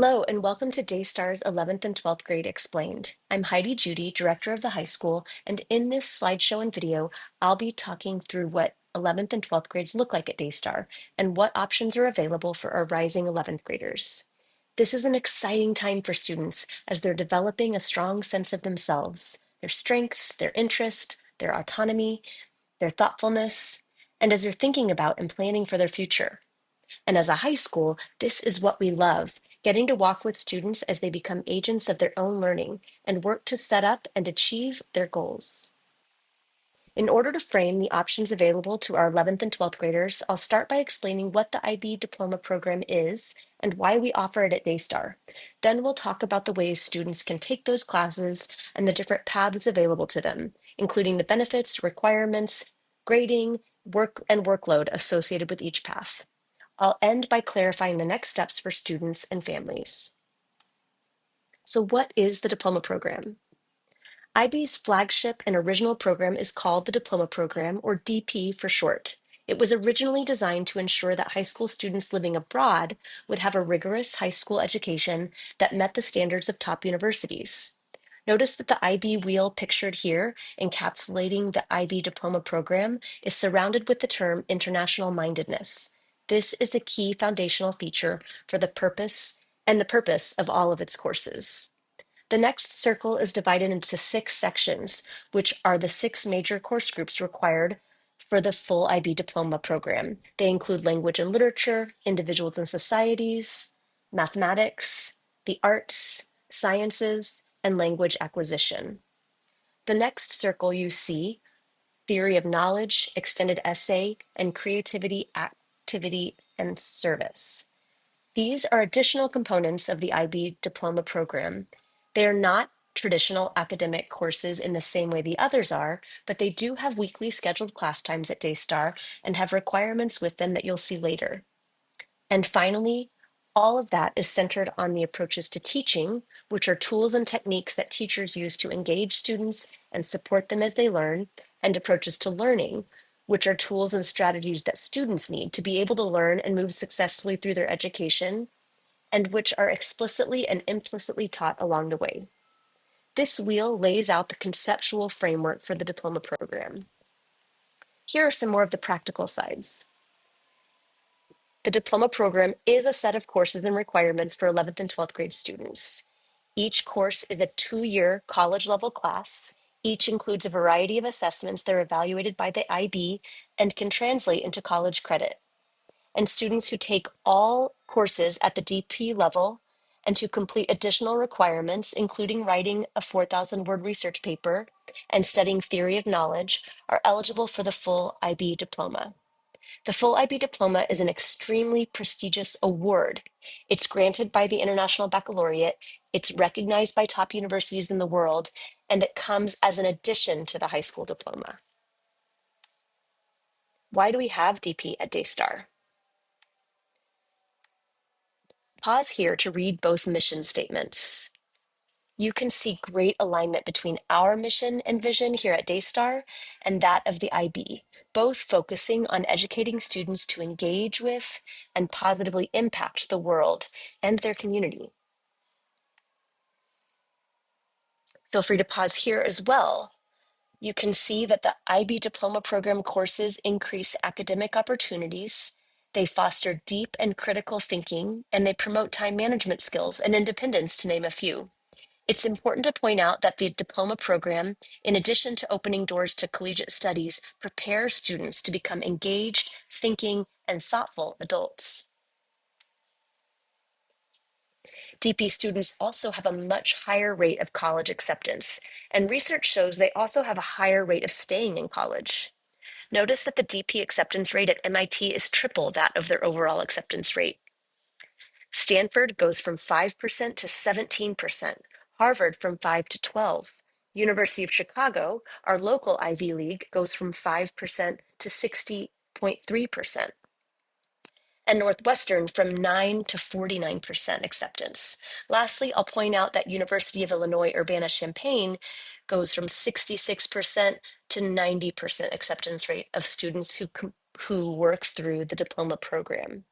Hello, and welcome to Daystar's 11th and 12th grade Explained. I'm Heidi Judy, director of the high school, and in this slideshow and video, I'll be talking through what 11th and 12th grades look like at Daystar and what options are available for our rising 11th graders. This is an exciting time for students as they're developing a strong sense of themselves, their strengths, their interest, their autonomy, their thoughtfulness, and as they're thinking about and planning for their future. And as a high school, this is what we love, getting to walk with students as they become agents of their own learning and work to set up and achieve their goals. In order to frame the options available to our 11th and 12th graders, I'll start by explaining what the IB Diploma program is and why we offer it at Daystar. Then we'll talk about the ways students can take those classes and the different paths available to them, including the benefits, requirements, grading, work, and workload associated with each path. I'll end by clarifying the next steps for students and families. So what is the diploma program? IB's flagship and original program is called the Diploma Program, or DP for short. It was originally designed to ensure that high school students living abroad would have a rigorous high school education that met the standards of top universities. Notice that the IB wheel pictured here, encapsulating the IB Diploma Program, is surrounded with the term international mindedness. This is a key foundational feature for the purpose of all of its courses. The next circle is divided into 6 sections, which are the 6 major course groups required for the full IB diploma program. They include language and literature, individuals and societies, mathematics, the arts, sciences, and language acquisition. The next circle you see, theory of knowledge, extended essay, and creativity, activity, and service. These are additional components of the IB diploma program. They are not traditional academic courses in the same way the others are, but they do have weekly scheduled class times at Daystar and have requirements with them that you'll see later. And finally, all of that is centered on the approaches to teaching, which are tools and techniques that teachers use to engage students and support them as they learn, and approaches to learning, which are tools and strategies that students need to be able to learn and move successfully through their education, and which are explicitly and implicitly taught along the way. This wheel lays out the conceptual framework for the diploma program. Here are some more of the practical sides. The diploma program is a set of courses and requirements for 11th and 12th grade students. Each course is a 2-year college level class. Each includes a variety of assessments that are evaluated by the IB and can translate into college credit. And students who take all courses at the DP level and to complete additional requirements, including writing a 4,000-word research paper and studying theory of knowledge, are eligible for the full IB diploma. The full IB diploma is an extremely prestigious award. It's granted by the International Baccalaureate, it's recognized by top universities in the world, and it comes as an addition to the high school diploma. Why do we have DP at Daystar? Pause here to read both mission statements. You can see great alignment between our mission and vision here at Daystar and that of the IB, both focusing on educating students to engage with and positively impact the world and their community. Feel free to pause here as well. You can see that the IB Diploma Program courses increase academic opportunities, they foster deep and critical thinking, and they promote time management skills and independence, to name a few. It's important to point out that the diploma program, in addition to opening doors to collegiate studies, prepares students to become engaged, thinking, and thoughtful adults. DP students also have a much higher rate of college acceptance, and research shows they also have a higher rate of staying in college. Notice that the DP acceptance rate at MIT is triple that of their overall acceptance rate. Stanford goes from 5% to 17%, Harvard from 5 to 12. University of Chicago, our local Ivy League, goes from 5% to 60.3%. And Northwestern from 9 to 49% acceptance. Lastly, I'll point out that University of Illinois Urbana-Champaign goes from 66% to 90% acceptance rate of students who work through the diploma program.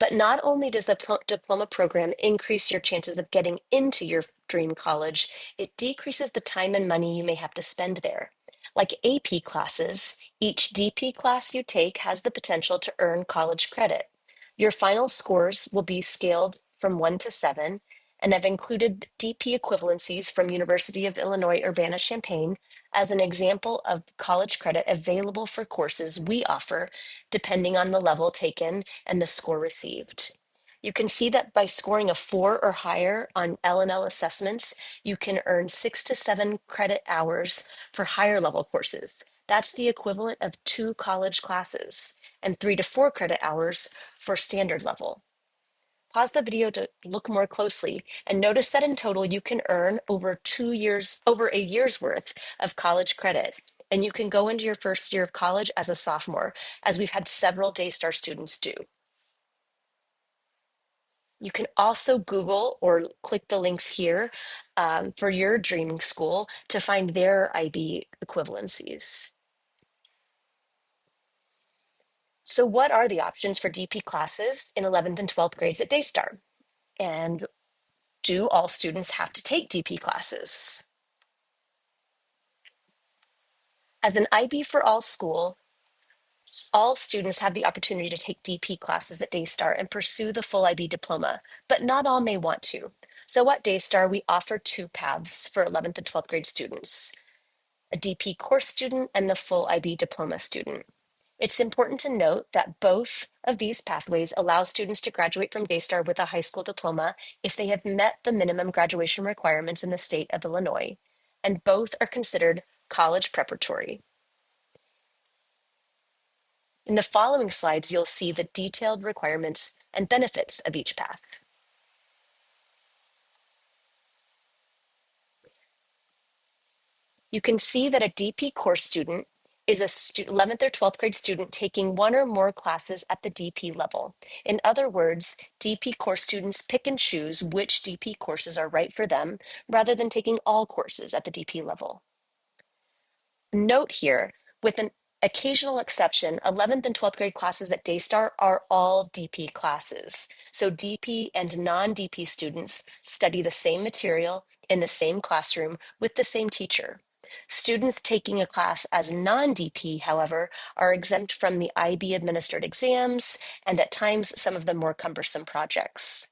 But not only does the diploma program increase your chances of getting into your dream college, it decreases the time and money you may have to spend there. Like AP classes, each DP class you take has the potential to earn college credit. Your final scores will be scaled from 1 to 7, and I've included DP equivalencies from University of Illinois Urbana-Champaign as an example of college credit available for courses we offer depending on the level taken and the score received. You can see that by scoring a 4 or higher on L&L assessments, you can earn 6 to 7 credit hours for higher level courses. That's the equivalent of 2 college classes, and 3 to 4 credit hours for standard level. Pause the video to look more closely and notice that in total you can earn over a year's worth of college credit. And you can go into your first year of college as a sophomore, as we've had several Daystar students do. You can also Google or click the links here for your dreaming school to find their IB equivalencies. So what are the options for DP classes in 11th and 12th grades at Daystar? And do all students have to take DP classes? As an IB for all school, all students have the opportunity to take DP classes at Daystar and pursue the full IB diploma, but not all may want to. So at Daystar, we offer 2 paths for 11th and 12th grade students, a DP course student and the full IB diploma student. It's important to note that both of these pathways allow students to graduate from Daystar with a high school diploma if they have met the minimum graduation requirements in the state of Illinois, and both are considered college preparatory. In the following slides, you'll see the detailed requirements and benefits of each path. You can see that a DP course student is a 11th or 12th grade student taking 1 or more classes at the DP level. In other words, DP course students pick and choose which DP courses are right for them rather than taking all courses at the DP level. Note here, with an occasional exception, 11th and 12th grade classes at Daystar are all DP classes. So DP and non-DP students study the same material in the same classroom with the same teacher. Students taking a class as non-DP, however, are exempt from the IB administered exams and at times some of the more cumbersome projects.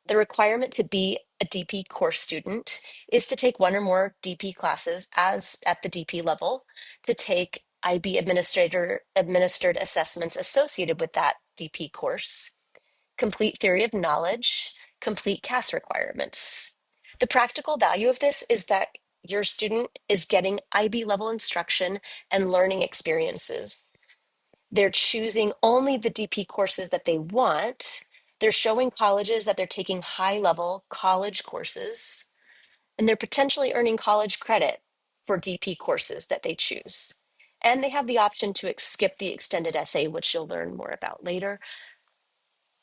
The requirement to be a DP course student is to take 1 or more DP classes as at the DP level, to take IB administered assessments associated with that DP course, complete theory of knowledge, complete CAS requirements. The practical value of this is that your student is getting IB level instruction and learning experiences. They're choosing only the DP courses that they want. They're showing colleges that they're taking high-level college courses, and they're potentially earning college credit for DP courses that they choose. And they have the option to skip the extended essay, which you'll learn more about later.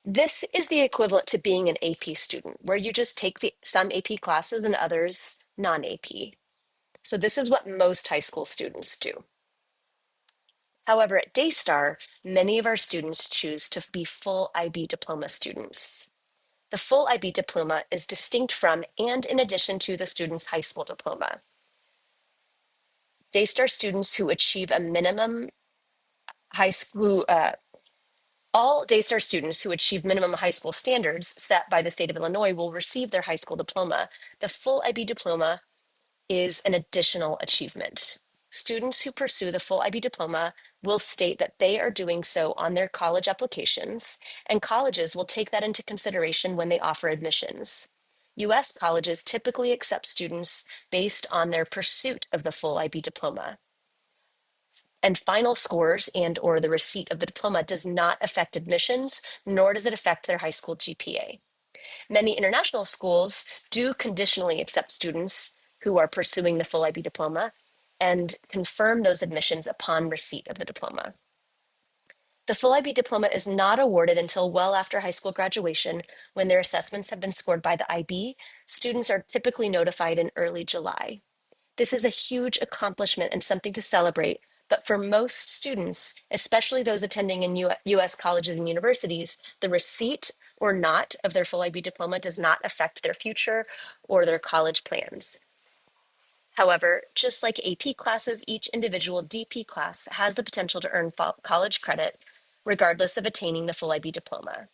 This is the equivalent to being an AP student, where you just take some AP classes and others non-AP. So this is what most high school students do. However, at Daystar, many of our students choose to be full IB diploma students. The full IB diploma is distinct from and in addition to the student's high school diploma. Daystar students who achieve a minimum high school, all Daystar students who achieve minimum high school standards set by the state of Illinois will receive their high school diploma. The full IB diploma is an additional achievement. Students who pursue the full IB diploma will state that they are doing so on their college applications, and colleges will take that into consideration when they offer admissions. U.S. colleges typically accept students based on their pursuit of the full IB diploma. And final scores and/or the receipt of the diploma does not affect admissions, nor does it affect their high school GPA. Many international schools do conditionally accept students who are pursuing the full IB diploma and confirm those admissions upon receipt of the diploma. The full IB diploma is not awarded until well after high school graduation, when their assessments have been scored by the IB. Students are typically notified in early July. This is a huge accomplishment and something to celebrate, But for most students, especially those attending in US colleges and universities, the receipt or not of their full IB diploma does not affect their future or their college plans. However, just like AP classes, each individual DP class has the potential to earn college credit regardless of attaining the full IB diploma.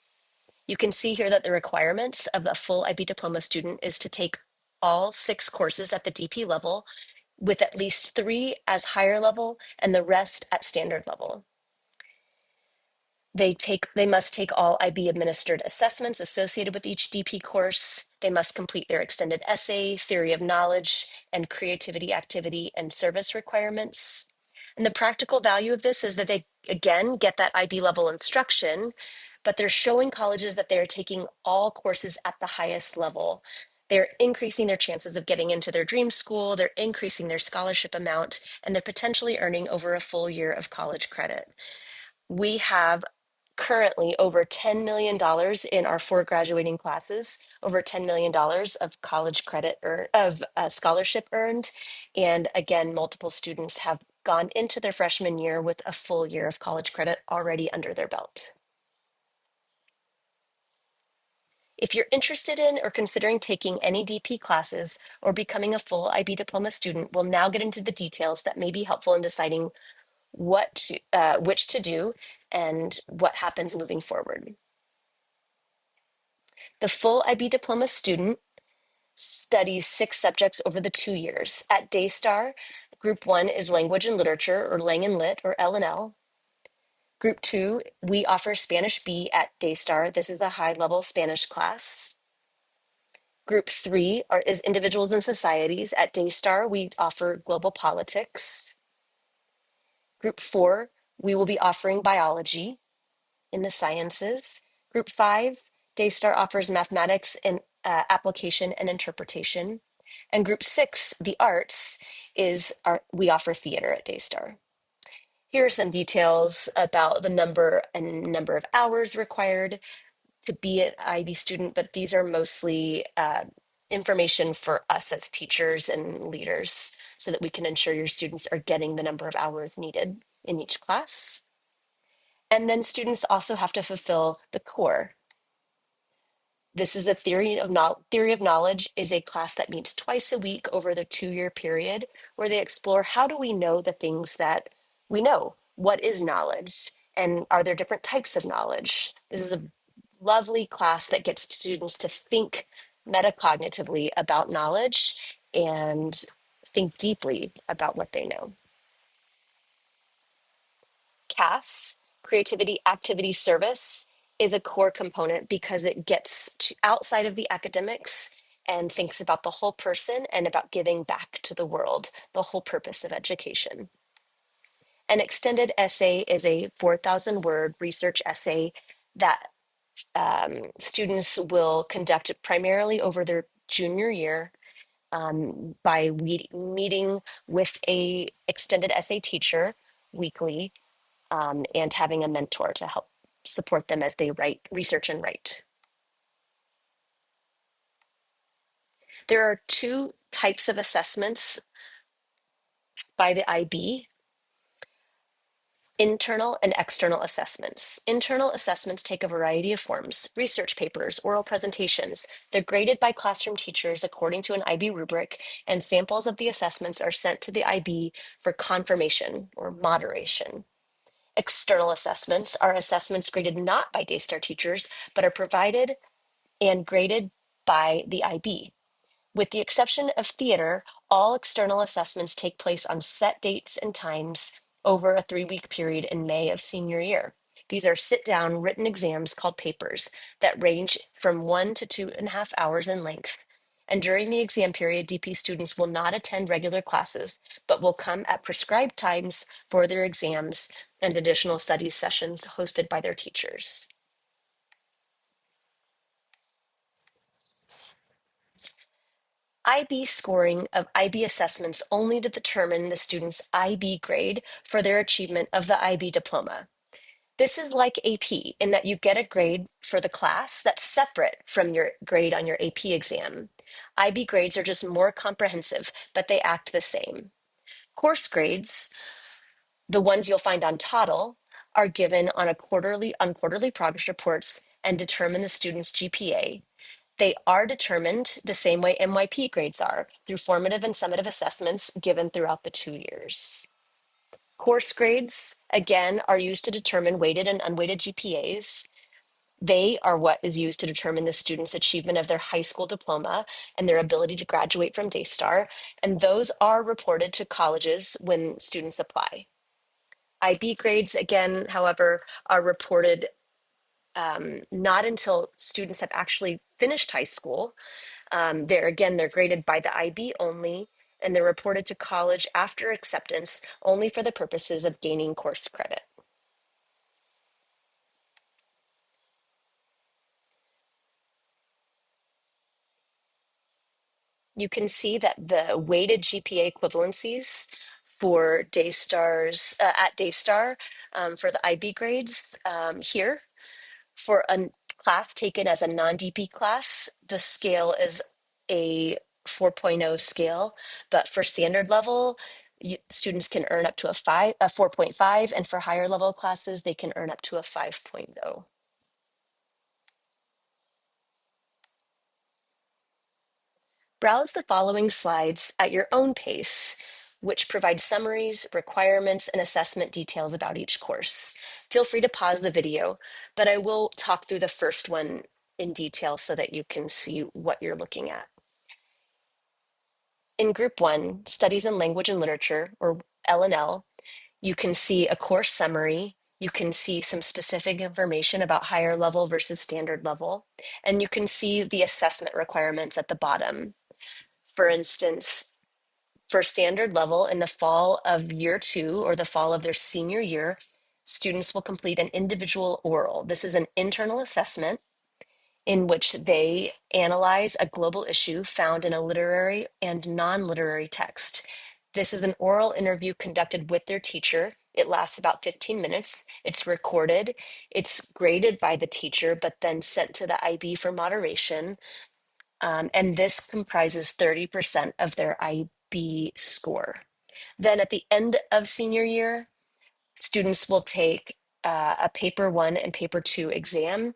You can see here that the requirements of a full IB diploma student is to take all 6 courses at the DP level, with at least 3 as higher level and the rest at standard level. They must take all IB administered assessments associated with each DP course. They must complete their extended essay, theory of knowledge, and creativity, activity, and service requirements. And the practical value of this is that they, again, get that IB level instruction, but they're showing colleges that they're taking all courses at the highest level. They're increasing their chances of getting into their dream school, they're increasing their scholarship amount, and they're potentially earning over a full year of college credit. We have currently over $10 million in our 4 graduating classes, over $10 million of college credit or of scholarship earned. And again, multiple students have gone into their freshman year with a full year of college credit already under their belt. If you're interested in or considering taking any DP classes or becoming a full IB diploma student, we'll now get into the details that may be helpful in deciding which to do and what happens moving forward. The full IB diploma student studies 6 subjects over the 2 years. At Daystar, Group 1 is Language and Literature, or Lang and Lit, or L&L. Group 2, we offer Spanish B at Daystar. This is a high-level Spanish class. Group 3 is Individuals and Societies. At Daystar, we offer Global Politics. Group 4, we will be offering Biology in the Sciences. Group 5, Daystar offers Mathematics and Application and Interpretation. And Group 6, the Arts, we offer Theater at Daystar. Here are some details about the number of hours required to be an IB student, but these are mostly information for us as teachers and leaders so that we can ensure your students are getting the number of hours needed in each class. And then students also have to fulfill the core. This is a theory of knowledge is a class that meets twice a week over the 2-year period, where they explore how do we know the things that we know? What is knowledge? And are there different types of knowledge? This is a lovely class that gets students to think metacognitively about knowledge and think deeply about what they know. CAS, Creativity, Activity, Service, is a core component because it gets outside of the academics and thinks about the whole person and about giving back to the world, the whole purpose of education. An extended essay is a 4,000-word research essay that students will conduct primarily over their junior year by meeting with a extended essay teacher weekly and having a mentor to help support them as they research and write. There are 2 types of assessments by the IB: internal and external assessments. Internal assessments take a variety of forms: research papers, oral presentations. They're graded by classroom teachers according to an IB rubric, and samples of the assessments are sent to the IB for confirmation or moderation. External assessments are assessments graded not by Daystar teachers, but are provided and graded by the IB. With the exception of theater, all external assessments take place on set dates and times over a 3-week period in May of senior year. These are sit-down written exams called papers that range from 1 to 2.5 hours in length. And during the exam period, DP students will not attend regular classes, but will come at prescribed times for their exams and additional study sessions hosted by their teachers. IB scoring of IB assessments only to determine the student's IB grade for their achievement of the IB diploma. This is like AP in that you get a grade for the class that's separate from your grade on your AP exam. IB grades are just more comprehensive, but they act the same. Course grades The ones you'll find on Toddle are given on quarterly progress reports and determine the student's GPA. They are determined the same way MYP grades are, through formative and summative assessments given throughout the 2 years. Course grades, again, are used to determine weighted and unweighted GPAs. They are what is used to determine the student's achievement of their high school diploma and their ability to graduate from Daystar, and those are reported to colleges when students apply. IB grades, again, however, are reported not until students have actually finished high school. They're graded by the IB only, and they're reported to college after acceptance only for the purposes of gaining course credit. You can see that the weighted GPA equivalencies for at Daystar for the IB grades here. For a class taken as a non-DP class, the scale is a 4.0 scale, but for standard level, students can earn up to a 4.5, and for higher level classes, they can earn up to a 5.0. Browse the following slides at your own pace, which provide summaries, requirements, and assessment details about each course. Feel free to pause the video, but I will talk through the first one in detail so that you can see what you're looking at. In Group 1, Studies in Language and Literature, or L&L, you can see a course summary. You can see some specific information about higher level versus standard level, and you can see the assessment requirements at the bottom. For instance, for standard level in the fall of year 2 or the fall of their senior year, students will complete an individual oral. This is an internal assessment in which they analyze a global issue found in a literary and non-literary text. This is an oral interview conducted with their teacher. It lasts about 15 minutes. It's recorded. It's graded by the teacher, but then sent to the IB for moderation. And this comprises 30% of their IB score. Then at the end of senior year, students will take a paper 1 and paper 2 exam.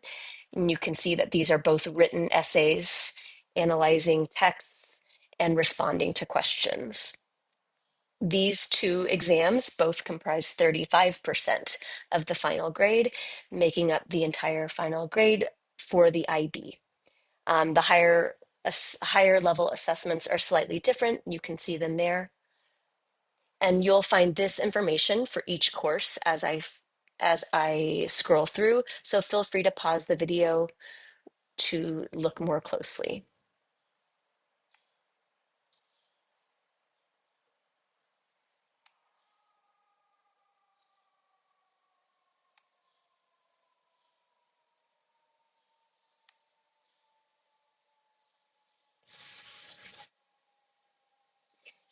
And you can see that these are both written essays analyzing texts and responding to questions. These 2 exams both comprise 35% of the final grade, making up the entire final grade for the IB. The higher level assessments are slightly different. You can see them there. And you'll find this information for each course as I scroll through. So feel free to pause the video to look more closely.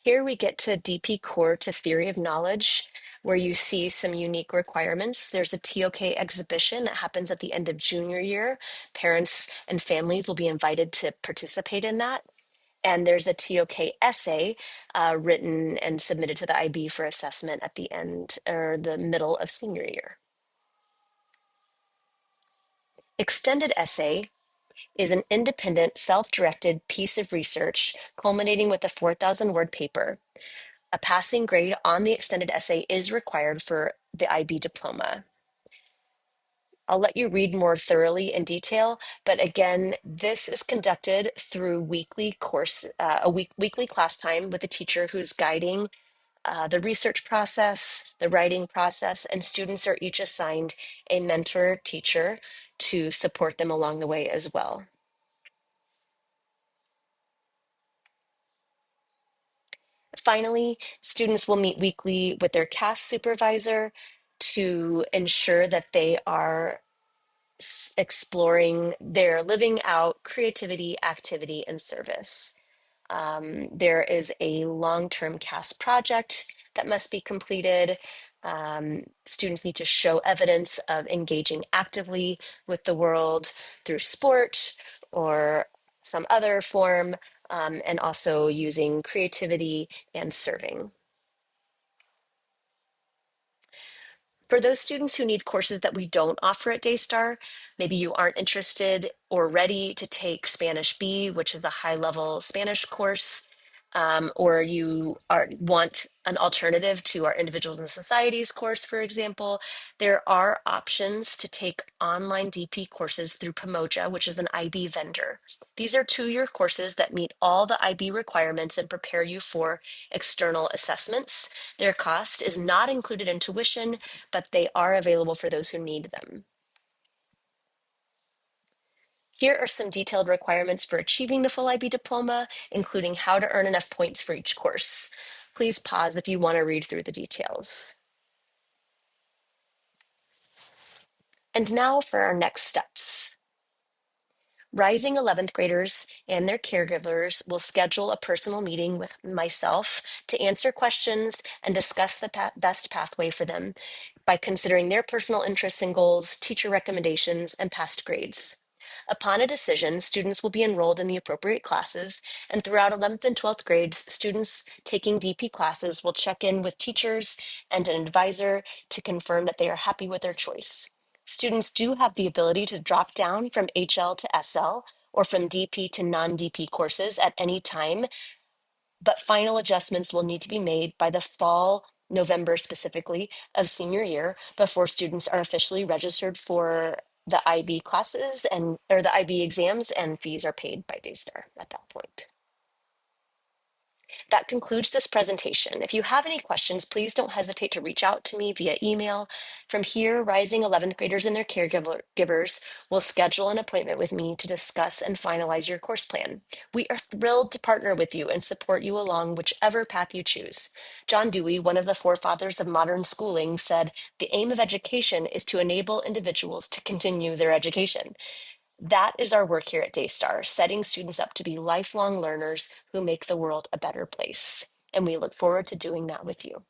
Here we get to DP Core to Theory of Knowledge, where you see some unique requirements. There's a TOK exhibition that happens at the end of junior year. Parents and families will be invited to participate in that. And there's a TOK essay written and submitted to the IB for assessment at the end or the middle of senior year. Extended essay is an independent, self-directed piece of research culminating with a 4,000-word paper. A passing grade on the extended essay is required for the IB diploma. I'll let you read more thoroughly in detail, but again, this is conducted through weekly weekly class time with a teacher who's guiding the research process, the writing process, and students are each assigned a mentor teacher to support them along the way as well. Finally, students will meet weekly with their CAS supervisor to ensure that they are exploring their living out creativity, activity, and service. There is a long-term CAS project that must be completed. Students need to show evidence of engaging actively with the world through sport or some other form, and also using creativity and serving. For those students who need courses that we don't offer at Daystar, maybe you aren't interested or ready to take Spanish B, which is a high-level Spanish course, or want an alternative to our Individuals and Societies course, for example, there are options to take online DP courses through Pomoja, which is an IB vendor. These are two-year courses that meet all the IB requirements and prepare you for external assessments. Their cost is not included in tuition, but they are available for those who need them. Here are some detailed requirements for achieving the full IB diploma, including how to earn enough points for each course. Please pause if you want to read through the details. And now for our next steps. Rising 11th graders and their caregivers will schedule a personal meeting with myself to answer questions and discuss the best pathway for them by considering their personal interests and goals, teacher recommendations, and past grades. Upon a decision, students will be enrolled in the appropriate classes, and throughout 11th and 12th grades, students taking DP classes will check in with teachers and an advisor to confirm that they are happy with their choice. Students do have the ability to drop down from HL to SL or from DP to non-DP courses at any time, but final adjustments will need to be made by the fall, November specifically, of senior year before students are officially registered for the IB classes or the IB exams, and fees are paid by Daystar at that point. That concludes this presentation. If you have any questions, please don't hesitate to reach out to me via email. From here, rising 11th graders and their caregivers will schedule an appointment with me to discuss and finalize your course plan. We are thrilled to partner with you and support you along whichever path you choose. John Dewey, one of the forefathers of modern schooling, said, "The aim of education is to enable individuals to continue their education." That is our work here at Daystar, setting students up to be lifelong learners who make the world a better place. And we look forward to doing that with you.